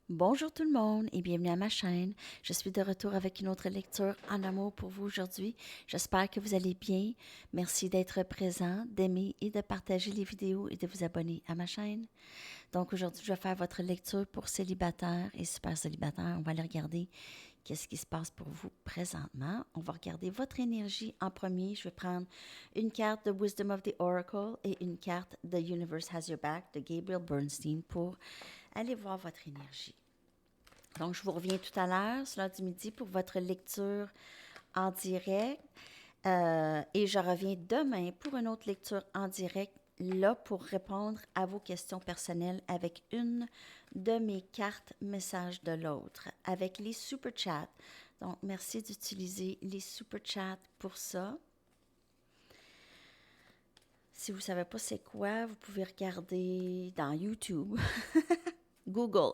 Bonjour tout le monde et bienvenue à ma chaîne. Je suis de retour avec une autre lecture en amour pour vous aujourd'hui. J'espère que vous allez bien. Merci d'être présent, d'aimer et de partager les vidéos et de vous abonner à ma chaîne. Donc aujourd'hui, je vais faire votre lecture pour célibataire et super célibataire. On va aller regarder qu'est-ce qui se passe pour vous présentement. On va regarder votre énergie en premier. Je vais prendre une carte de Wisdom of the Oracle et une carte The Universe Has Your Back de Gabriel Bernstein pour aller voir votre énergie. Donc, je vous reviens tout à l'heure, c'est l'heure du midi, pour votre lecture en direct. Et je reviens demain pour une autre lecture en direct, là, pour répondre à vos questions personnelles avec une de mes cartes messages de l'autre, avec les super chats. Donc, merci d'utiliser les super chats pour ça. Si vous ne savez pas c'est quoi, vous pouvez regarder dans YouTube, Google,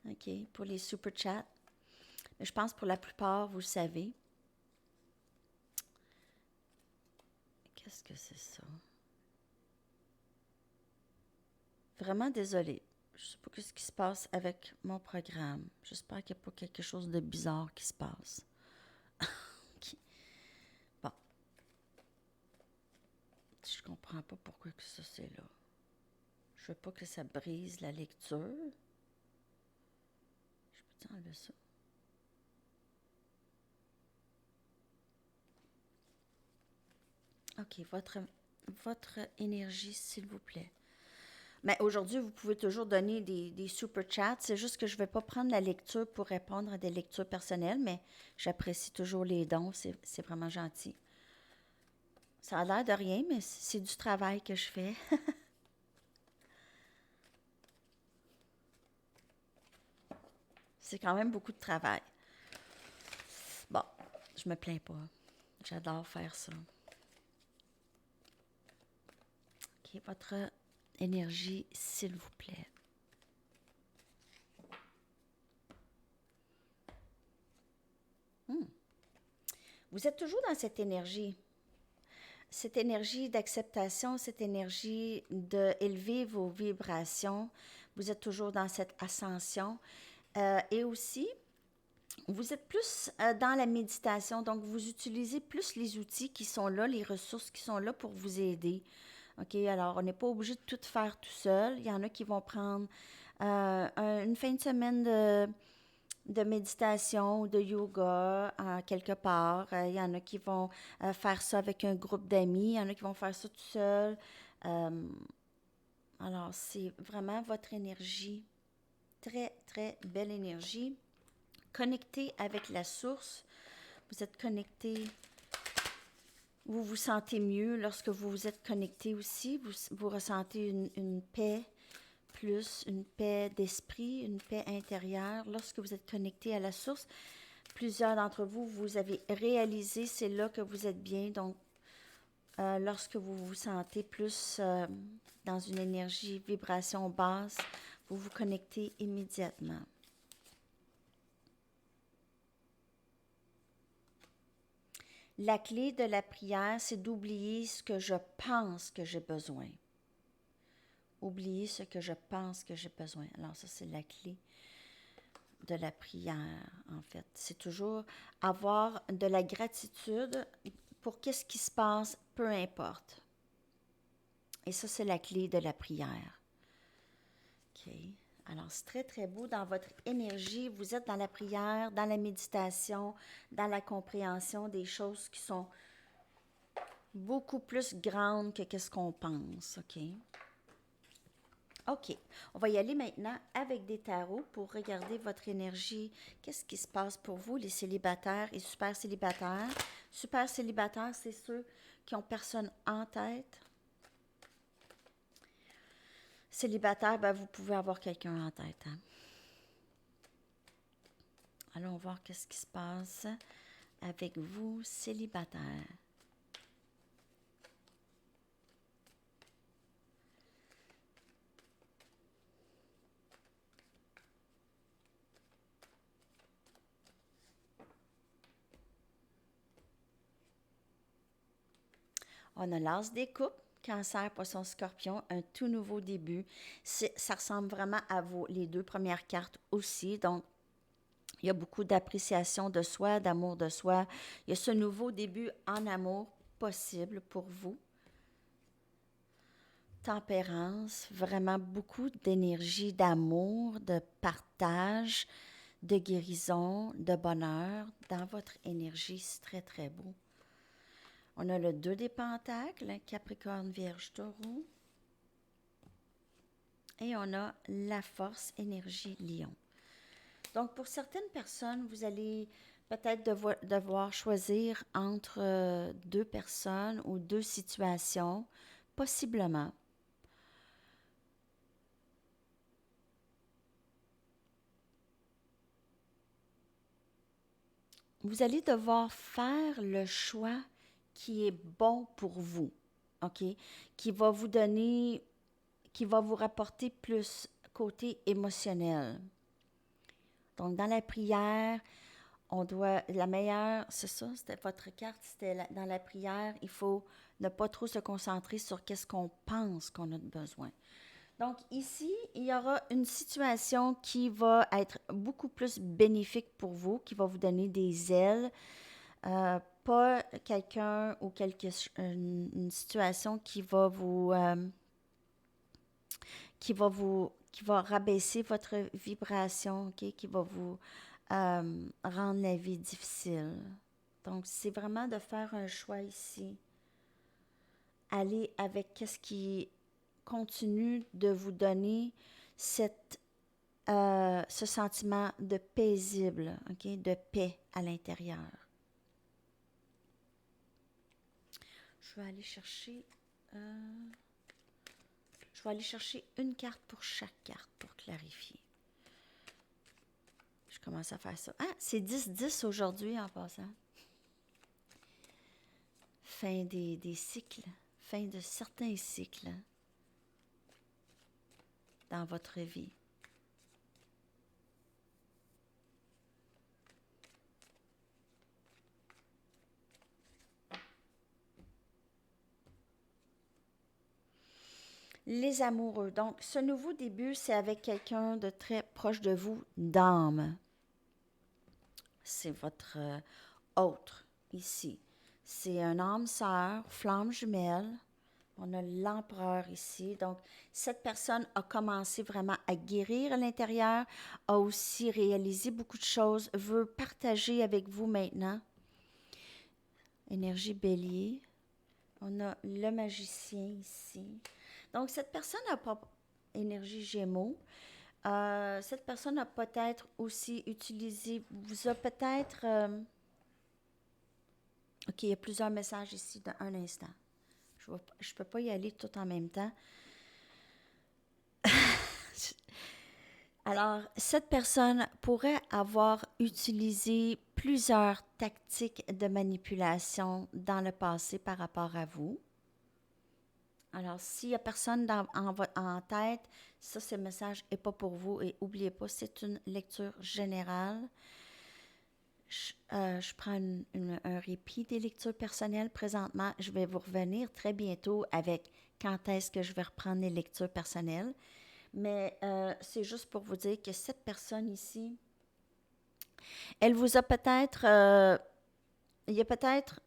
OK, pour les super chats. Mais je pense pour la plupart, vous le savez. Qu'est-ce que c'est ça? Vraiment désolée. Je ne sais pas ce qui se passe avec mon programme. J'espère qu'il n'y a pas quelque chose de bizarre qui se passe. OK. Bon. Je comprends pas pourquoi que ça c'est là. Je veux pas que ça brise la lecture. Je peux enlever ça? OK. Votre énergie, s'il vous plaît. Mais aujourd'hui, vous pouvez toujours donner des super chats. C'est juste que je ne vais pas prendre la lecture pour répondre à des lectures personnelles, mais j'apprécie toujours les dons. C'est vraiment gentil. Ça a l'air de rien, mais c'est du travail que je fais. C'est quand même beaucoup de travail. Bon, je me plains pas. J'adore faire ça. OK, votre énergie, s'il vous plaît. Vous êtes toujours dans cette énergie d'acceptation, cette énergie d'élever vos vibrations. Vous êtes toujours dans cette ascension. Et aussi, vous êtes plus dans la méditation, donc vous utilisez plus les outils qui sont là, les ressources qui sont là pour vous aider. OK, alors on n'est pas obligé de tout faire tout seul. Il y en a qui vont prendre une fin de semaine de méditation ou de yoga quelque part. Il y en a qui vont faire ça avec un groupe d'amis. Il y en a qui vont faire ça tout seul. Euh, alors, c'est vraiment votre énergie. Très, très belle énergie. Connecté avec la source. Vous êtes connecté. Vous vous sentez mieux lorsque vous vous êtes connecté aussi. Vous ressentez une paix plus, une paix d'esprit, une paix intérieure. Lorsque vous êtes connecté à la source, plusieurs d'entre vous, vous avez réalisé, c'est là que vous êtes bien. Donc, lorsque vous vous sentez plus dans une énergie, vibration basse, vous vous connectez immédiatement. La clé de la prière, c'est d'oublier ce que je pense que j'ai besoin. Oublier ce que je pense que j'ai besoin. Alors ça, c'est la clé de la prière, en fait. C'est toujours avoir de la gratitude pour qu'est-ce qui se passe, peu importe. Et ça, c'est la clé de la prière. OK. Alors, c'est très, très beau dans votre énergie. Vous êtes dans la prière, dans la méditation, dans la compréhension des choses qui sont beaucoup plus grandes que ce qu'on pense. OK. OK. On va y aller maintenant avec des tarots pour regarder votre énergie. Qu'est-ce qui se passe pour vous, les célibataires et super célibataires? Super célibataires, c'est ceux qui ont personne en tête. Célibataire, ben, vous pouvez avoir quelqu'un en tête. Hein? Allons voir qu'est-ce qui se passe avec vous, célibataires. On a l'as des coupes Cancer, Poisson, Scorpion, un tout nouveau début. Ça ressemble vraiment à les deux premières cartes aussi. Donc, il y a beaucoup d'appréciation de soi, d'amour de soi. Il y a ce nouveau début en amour possible pour vous. Tempérance, vraiment beaucoup d'énergie, d'amour, de partage, de guérison, de bonheur dans votre énergie. C'est très, très beau. On a le 2 des Pentacles, Capricorne, Vierge, Taureau. Et on a la force, énergie, Lion. Donc, pour certaines personnes, vous allez peut-être devoir choisir entre deux personnes ou deux situations, possiblement. Vous allez devoir faire le choix qui est bon pour vous, OK? Qui va vous donner, qui va vous rapporter plus côté émotionnel. Donc, dans la prière, la meilleure, c'est ça, c'était votre carte, dans la prière, il faut ne pas trop se concentrer sur qu'est-ce qu'on pense qu'on a besoin. Donc ici, il y aura une situation qui va être beaucoup plus bénéfique pour vous, qui va vous donner des ailes, pas quelqu'un ou une situation qui va rabaisser votre vibration, OK, qui va vous rendre la vie difficile. Donc, c'est vraiment de faire un choix ici. Aller avec qu'est-ce qui continue de vous donner ce sentiment de paisible, OK, de paix à l'intérieur. Je vais aller chercher... je vais aller chercher une carte pour chaque carte pour clarifier. Je commence à faire ça. Ah, c'est 10-10 aujourd'hui en passant. Fin des cycles, fin de certains cycles dans votre vie. Les amoureux. Donc, ce nouveau début, c'est avec quelqu'un de très proche de vous, d'âme. C'est votre autre ici. C'est un âme sœur, flamme jumelle. On a l'empereur ici. Donc, cette personne a commencé vraiment à guérir à l'intérieur, a aussi réalisé beaucoup de choses, veut partager avec vous maintenant. Énergie bélier. On a le magicien ici. Donc, cette personne n'a pas énergie gémeaux. Cette personne a peut-être aussi utilisé, vous a peut-être... OK, il y a plusieurs messages ici dans un instant. Je ne peux pas y aller tout en même temps. Alors, cette personne pourrait avoir utilisé plusieurs tactiques de manipulation dans le passé par rapport à vous. Alors, s'il n'y a personne en tête, ça, ce message n'est pas pour vous. Et n'oubliez pas, c'est une lecture générale. Je prends un répit des lectures personnelles présentement. Je vais vous revenir très bientôt avec quand est-ce que je vais reprendre les lectures personnelles. Mais c'est juste pour vous dire que cette personne ici, elle vous a peut-être... il y a peut-être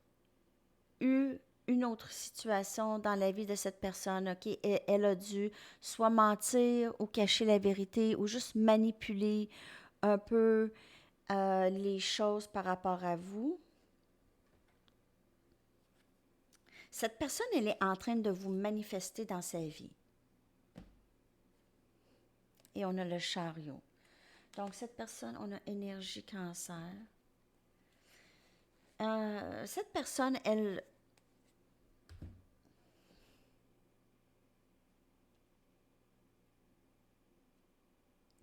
eu une autre situation dans la vie de cette personne, OK? Elle a dû soit mentir ou cacher la vérité ou juste manipuler un peu les choses par rapport à vous. Cette personne, elle est en train de vous manifester dans sa vie. Et on a le chariot. Donc, cette personne, on a énergie cancer. Cette personne, elle...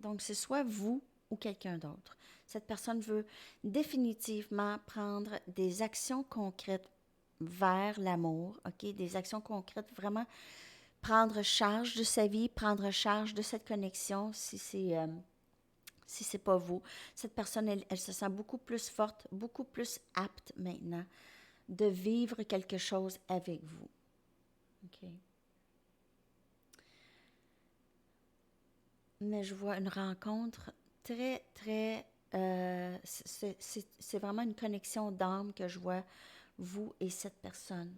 Donc, c'est soit vous ou quelqu'un d'autre. Cette personne veut définitivement prendre des actions concrètes vers l'amour, OK? Des actions concrètes, vraiment prendre charge de sa vie, prendre charge de cette connexion, si c'est pas vous. Cette personne, elle se sent beaucoup plus forte, beaucoup plus apte maintenant de vivre quelque chose avec vous. OK? mais je vois une rencontre très, très... c'est vraiment une connexion d'âme que je vois, vous et cette personne.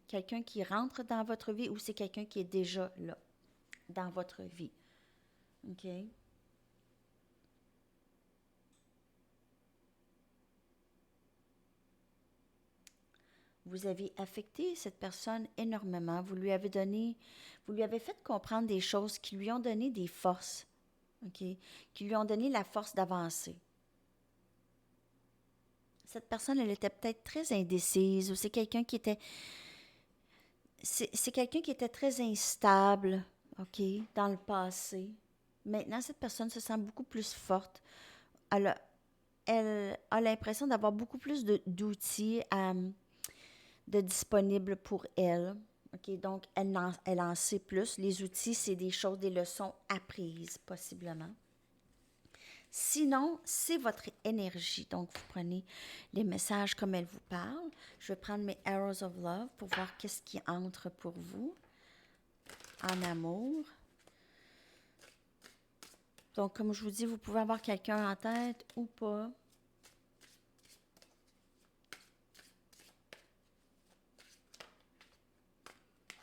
Quelqu'un qui rentre dans votre vie ou c'est quelqu'un qui est déjà là, dans votre vie. OK? Vous avez affecté cette personne énormément. Vous lui avez fait comprendre des choses qui lui ont donné des forces, OK? Qui lui ont donné la force d'avancer. Cette personne, elle était peut-être très indécise ou c'est quelqu'un qui était très instable, OK, dans le passé. Maintenant, cette personne se sent beaucoup plus forte. Elle a, elle a l'impression d'avoir beaucoup plus d'outils de disponibles pour elle. OK, donc elle en sait plus. Les outils, c'est des choses, des leçons apprises, possiblement. Sinon, c'est votre énergie. Donc, vous prenez les messages comme elle vous parle. Je vais prendre mes Arrows of Love pour voir qu'est-ce qui entre pour vous en amour. Donc, comme je vous dis, vous pouvez avoir quelqu'un en tête ou pas.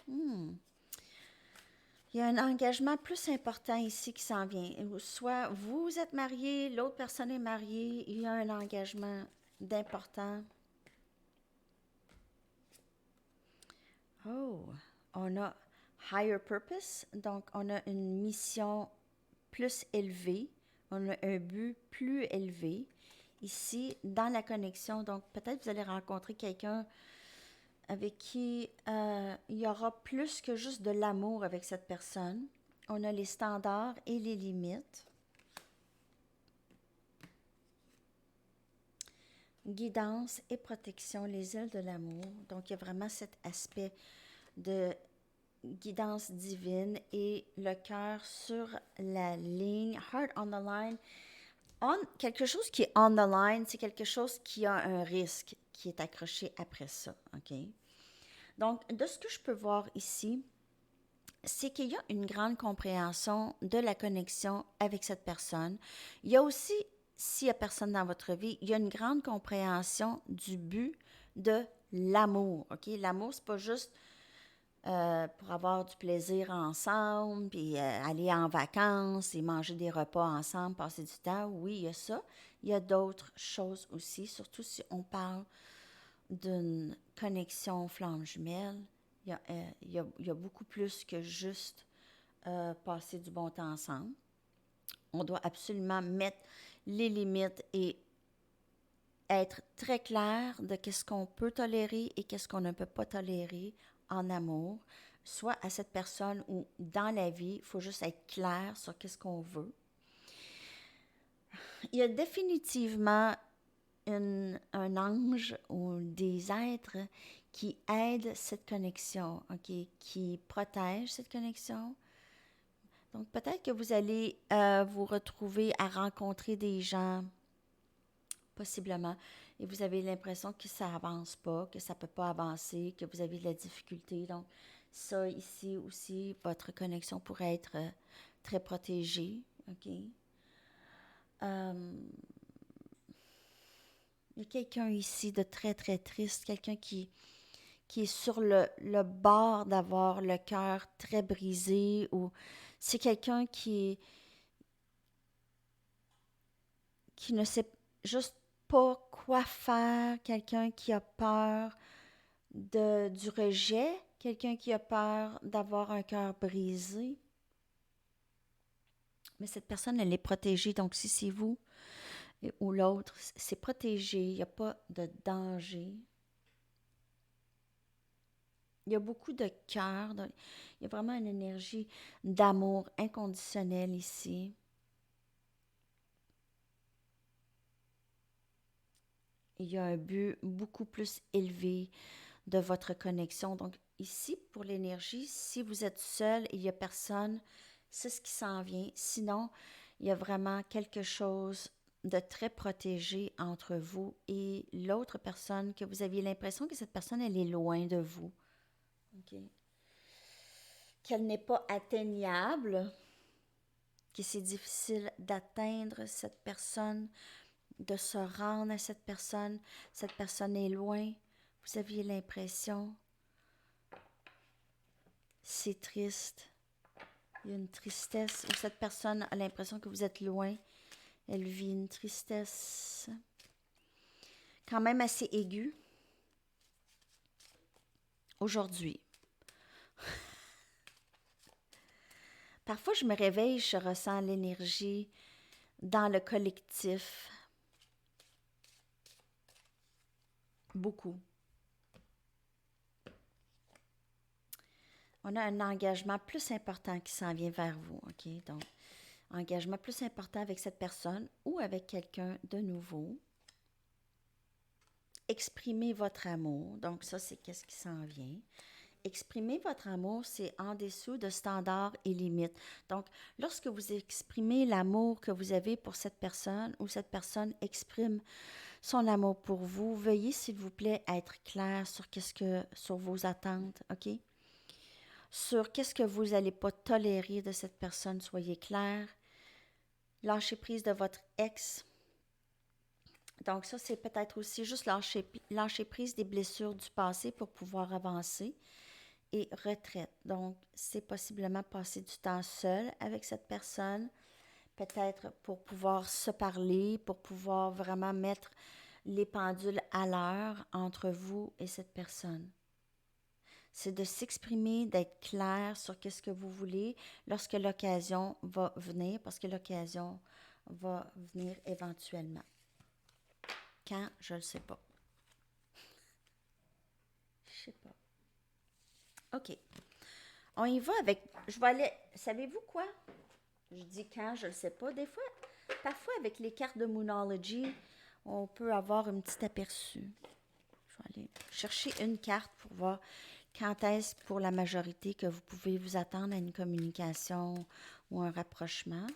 Hmm. Il y a un engagement plus important ici qui s'en vient. Soit vous êtes marié, l'autre personne est mariée, il y a un engagement d'important. Oh, on a higher purpose, donc on a une mission plus élevée, on a un but plus élevé ici dans la connexion. Donc peut-être vous allez rencontrer quelqu'un avec qui il y aura plus que juste de l'amour avec cette personne. On a les standards et les limites. Guidance et protection, les ailes de l'amour. Donc, il y a vraiment cet aspect de guidance divine et le cœur sur la ligne, heart on the line. Quelque chose qui est on the line, c'est quelque chose qui a un risque qui est accroché après ça. OK? Donc, de ce que je peux voir ici, c'est qu'il y a une grande compréhension de la connexion avec cette personne. Il y a aussi, s'il n'y a personne dans votre vie, il y a une grande compréhension du but de l'amour. OK? L'amour, c'est pas juste pour avoir du plaisir ensemble, puis aller en vacances et manger des repas ensemble, passer du temps. Oui, il y a ça. Il y a d'autres choses aussi, surtout si on parle d'une connexion flamme jumelle. Il y a beaucoup plus que juste passer du bon temps ensemble. On doit absolument mettre les limites et être très clair de qu'est-ce qu'on peut tolérer et qu'est-ce qu'on ne peut pas tolérer en amour, soit à cette personne ou dans la vie. Il faut juste être clair sur qu'est-ce qu'on veut. Il y a définitivement un ange ou des êtres qui aident cette connexion, OK, qui protègent cette connexion. Donc, peut-être que vous allez vous retrouver à rencontrer des gens, possiblement, et vous avez l'impression que ça avance pas, que ça ne peut pas avancer, que vous avez de la difficulté. Donc, ça, ici aussi, votre connexion pourrait être très protégée, OK? Euh, il y a quelqu'un ici de très, très triste, quelqu'un qui est sur le bord d'avoir le cœur très brisé, ou c'est quelqu'un qui ne sait juste pas quoi faire, quelqu'un qui a peur du rejet, quelqu'un qui a peur d'avoir un cœur brisé. Mais cette personne, elle est protégée. Donc, si c'est vous ou l'autre, c'est protégé. Il n'y a pas de danger. Il y a beaucoup de cœur. Il y a vraiment une énergie d'amour inconditionnel ici. Il y a un but beaucoup plus élevé de votre connexion. Donc, ici, pour l'énergie, si vous êtes seul et il n'y a personne, c'est ce qui s'en vient. Sinon, il y a vraiment quelque chose de très protégé entre vous et l'autre personne, que vous aviez l'impression que cette personne, elle est loin de vous. OK? Qu'elle n'est pas atteignable. que c'est difficile d'atteindre cette personne, de se rendre à cette personne est loin, vous aviez l'impression, c'est triste, il y a une tristesse, ou cette personne a l'impression que vous êtes loin, elle vit une tristesse quand même assez aiguë aujourd'hui. Parfois, je me réveille, je ressens l'énergie dans le collectif. Beaucoup. On a un engagement plus important qui s'en vient vers vous, OK? Donc, engagement plus important avec cette personne ou avec quelqu'un de nouveau. Exprimez votre amour. Donc, ça, c'est qu'est-ce qui s'en vient. Exprimer votre amour, c'est en dessous de standards et limites. Donc, lorsque vous exprimez l'amour que vous avez pour cette personne ou cette personne exprime son amour pour vous, veuillez, s'il vous plaît, être clair sur sur vos attentes, OK? Sur qu'est-ce que vous n'allez pas tolérer de cette personne, soyez clair. Lâchez prise de votre ex. Donc ça, c'est peut-être aussi juste lâcher prise des blessures du passé pour pouvoir avancer. Et retraite. Donc, c'est possiblement passer du temps seul avec cette personne, peut-être pour pouvoir se parler, pour pouvoir vraiment mettre les pendules à l'heure entre vous et cette personne. C'est de s'exprimer, d'être clair sur qu'est-ce que vous voulez lorsque l'occasion va venir, parce que l'occasion va venir éventuellement. Quand, je ne le sais pas. Je sais pas. OK. On y va avec... Je vais aller... Savez-vous quoi? Je dis quand, je ne le sais pas. Des fois, parfois avec les cartes de Moonology, on peut avoir un petit aperçu. Je vais aller chercher une carte pour voir quand est-ce pour la majorité que vous pouvez vous attendre à une communication ou un rapprochement.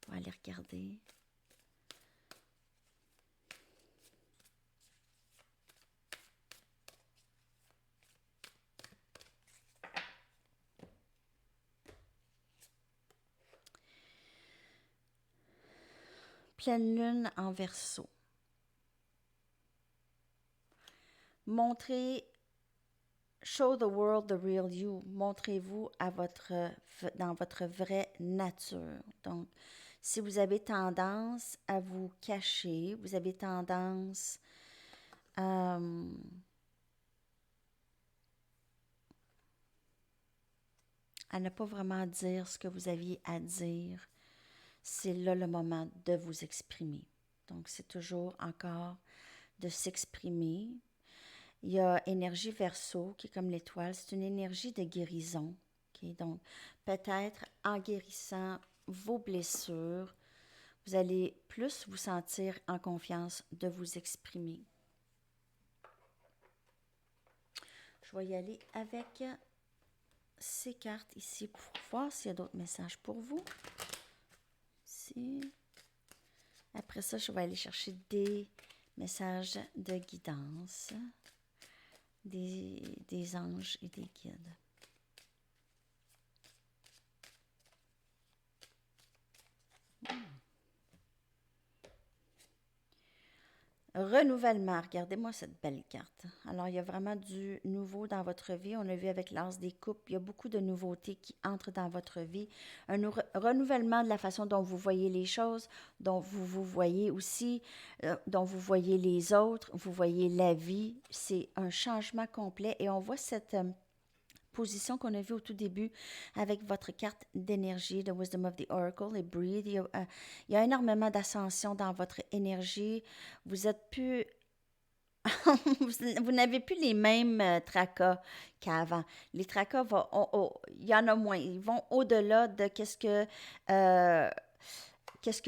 On va aller regarder. Pleine lune en Verseau. Montrez, show the world the real you. Montrez-vous dans votre vraie nature. Donc, si vous avez tendance à vous cacher, vous avez tendance à ne pas vraiment dire ce que vous aviez à dire, c'est là le moment de vous exprimer. Donc, c'est toujours encore de s'exprimer. Il y a énergie Verseau qui est comme l'étoile, c'est une énergie de guérison. Okay? Donc, peut-être en guérissant vos blessures, vous allez plus vous sentir en confiance de vous exprimer. Je vais y aller avec ces cartes ici pour voir s'il y a d'autres messages pour vous. Ici. Après ça, je vais aller chercher des messages de guidance, des anges et des guides. Renouvellement, regardez-moi cette belle carte. Alors, il y a vraiment du nouveau dans votre vie. On a vu avec l'As des coupes, il y a beaucoup de nouveautés qui entrent dans votre vie. Un renouvellement de la façon dont vous voyez les choses, dont vous vous voyez aussi, dont vous voyez les autres, vous voyez la vie. C'est un changement complet et on voit cette position qu'on a vue au tout début avec votre carte d'énergie, The Wisdom of the Oracle et Breathe. Il y a énormément d'ascension dans votre énergie. Vous êtes plus... vous n'avez plus les mêmes tracas qu'avant. Les tracas, il y en a moins. Ils vont au-delà de qu'est-ce que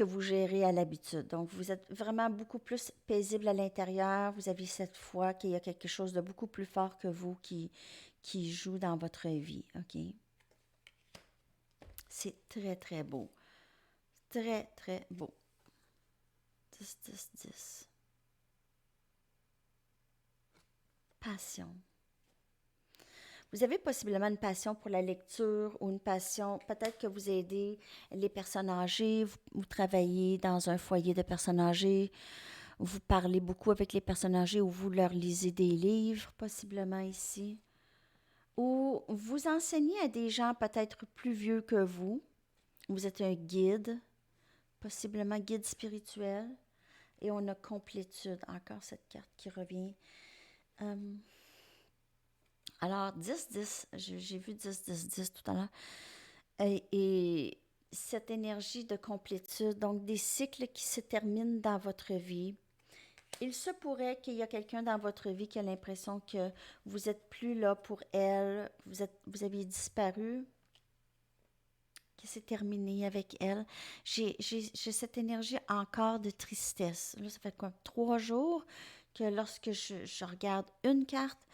vous gérez à l'habitude. Donc, vous êtes vraiment beaucoup plus paisible à l'intérieur. Vous avez cette foi qu'il y a quelque chose de beaucoup plus fort que vous qui joue dans votre vie, OK? C'est très, très beau. Très, très beau. 10, 10, 10. Passion. Vous avez possiblement une passion pour la lecture ou une passion, peut-être que vous aidez les personnes âgées, vous travaillez dans un foyer de personnes âgées, vous parlez beaucoup avec les personnes âgées ou vous leur lisez des livres, possiblement ici. Ou vous enseignez à des gens peut-être plus vieux que vous. Vous êtes un guide, possiblement guide spirituel. Et on a complétude, encore cette carte qui revient. Euh, alors, 10-10, j'ai vu 10-10-10 tout à l'heure. Et cette énergie de complétude, donc des cycles qui se terminent dans votre vie. Il se pourrait qu'il y ait quelqu'un dans votre vie qui a l'impression que vous n'êtes plus là pour elle, vous avez disparu, que c'est terminé avec elle. J'ai cette énergie encore de tristesse. Là, ça fait quoi, 3 jours que lorsque je regarde une carte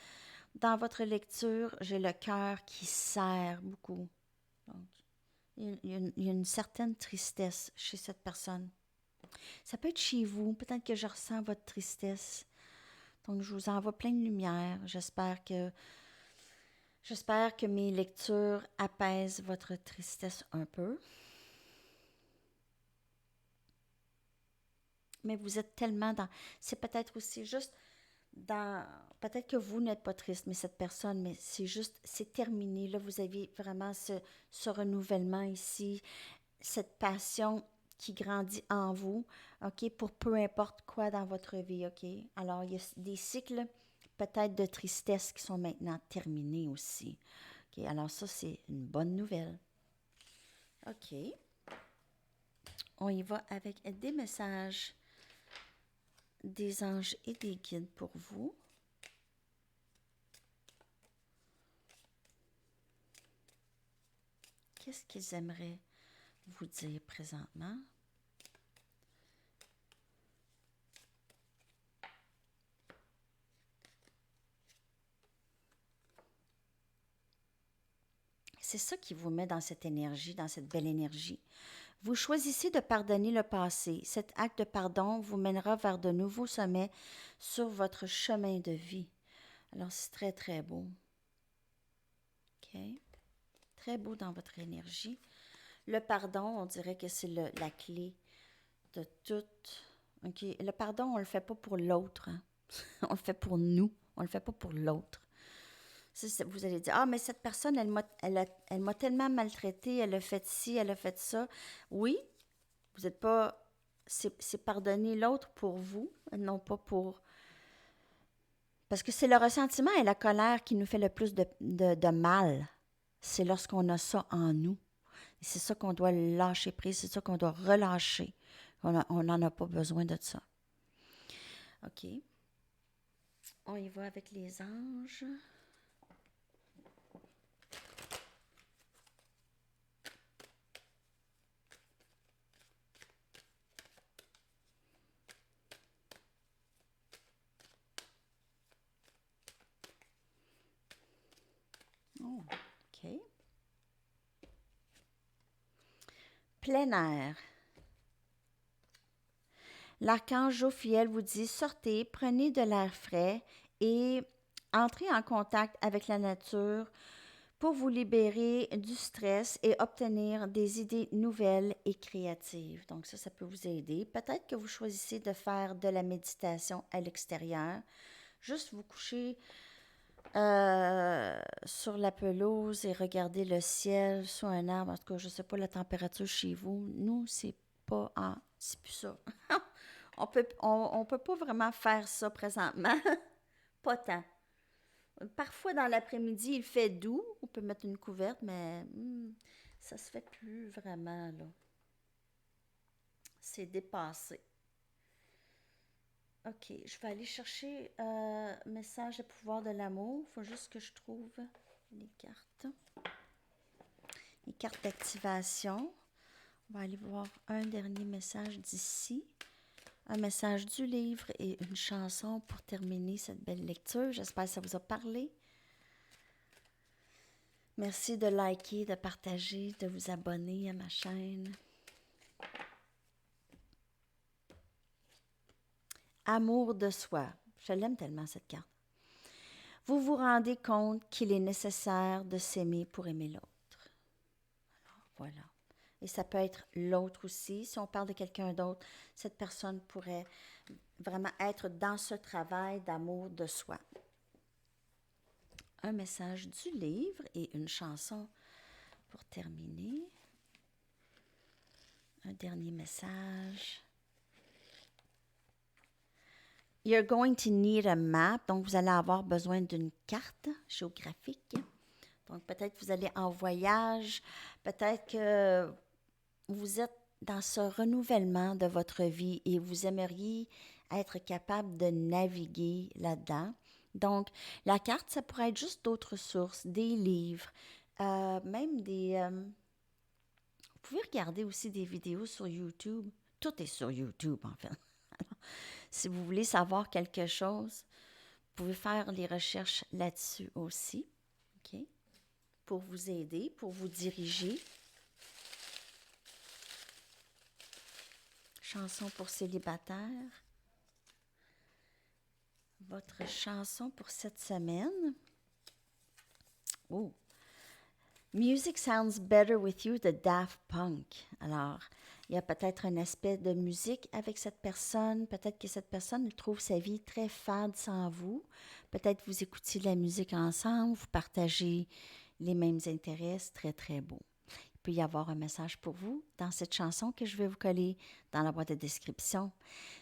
dans votre lecture, j'ai le cœur qui serre beaucoup. Donc, il y a une certaine tristesse chez cette personne. Ça peut être chez vous. Peut-être que je ressens votre tristesse. Donc, je vous envoie plein de lumière. J'espère que mes lectures apaisent votre tristesse un peu. Mais vous êtes tellement dans... C'est peut-être aussi juste dans... Peut-être que vous n'êtes pas triste, mais cette personne, mais c'est juste... C'est terminé. Là, vous avez vraiment ce renouvellement ici, cette passion qui grandit en vous, OK, pour peu importe quoi dans votre vie, OK? Alors, il y a des cycles peut-être de tristesse qui sont maintenant terminés aussi. OK, alors ça, c'est une bonne nouvelle. OK. On y va avec des messages des anges et des guides pour vous. Qu'est-ce qu'ils aimeraient vous dire présentement? C'est ça qui vous met dans cette énergie, dans cette belle énergie. Vous choisissez de pardonner le passé. Cet acte de pardon vous mènera vers de nouveaux sommets sur votre chemin de vie. Alors, c'est très, très beau. OK? Très beau dans votre énergie. Le pardon, on dirait que c'est la clé de tout. OK? Le pardon, on ne le fait pas pour l'autre. Hein? On le fait pour nous. On ne le fait pas pour l'autre. Vous allez dire, ah, mais cette personne, elle m'a tellement maltraitée, elle a fait ci, elle a fait ça. Oui, vous n'êtes pas... C'est pardonner l'autre pour vous, non pas pour... Parce que c'est le ressentiment et la colère qui nous fait le plus de mal. C'est lorsqu'on a ça en nous. Et c'est ça qu'on doit lâcher prise, c'est ça qu'on doit relâcher. On n'en a pas besoin de ça. OK. On y va avec les anges. Oh, OK. Plein air. L'archange Jophiel vous dit, sortez, prenez de l'air frais et entrez en contact avec la nature pour vous libérer du stress et obtenir des idées nouvelles et créatives. Donc ça peut vous aider. Peut-être que vous choisissez de faire de la méditation à l'extérieur. Juste vous coucher sur la pelouse et regarder le ciel sous un arbre. En tout cas, je ne sais pas la température chez vous. Nous, c'est pas... Ah, c'est plus ça. On peut pas vraiment faire ça présentement. Pas tant. Parfois, dans l'après-midi, il fait doux. On peut mettre une couverte, mais ça se fait plus vraiment, là. C'est dépassé. OK, je vais aller chercher message de pouvoir de l'amour. Il faut juste que je trouve les cartes. Les cartes d'activation. On va aller voir un dernier message d'ici. Un message du livre et une chanson pour terminer cette belle lecture. J'espère que ça vous a parlé. Merci de liker, de partager, de vous abonner à ma chaîne. Amour de soi. Je l'aime tellement, cette carte. vous vous rendez compte qu'il est nécessaire de s'aimer pour aimer l'autre. Alors, voilà. Et ça peut être l'autre aussi. Si on parle de quelqu'un d'autre, cette personne pourrait vraiment être dans ce travail d'amour de soi. Un message du livre et une chanson pour terminer. Un dernier message. You're going to need a map. Donc, vous allez avoir besoin d'une carte géographique. Donc, peut-être que vous allez en voyage. Peut-être que vous êtes dans ce renouvellement de votre vie et vous aimeriez être capable de naviguer là-dedans. Donc, la carte, ça pourrait être juste d'autres sources, des livres, même des... vous pouvez regarder aussi des vidéos sur YouTube. Tout est sur YouTube, en fait. Alors, si vous voulez savoir quelque chose, vous pouvez faire les recherches là-dessus aussi, OK? Pour vous aider, pour vous diriger. Chanson pour célibataire. Votre chanson pour cette semaine. Oh! Music Sounds Better With You de Daft Punk. Alors, il y a peut-être un aspect de musique avec cette personne. Peut-être que cette personne trouve sa vie très fade sans vous. Peut-être vous écoutez de la musique ensemble, vous partagez les mêmes intérêts. C'est très, très beau. Il peut y avoir un message pour vous dans cette chanson que je vais vous coller dans la boîte de description.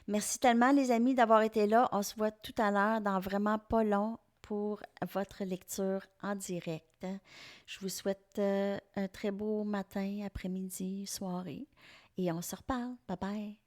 Merci tellement, les amis, d'avoir été là. On se voit tout à l'heure dans vraiment pas long pour votre lecture en direct. Je vous souhaite un très beau matin, après-midi, soirée et on se reparle. Bye bye!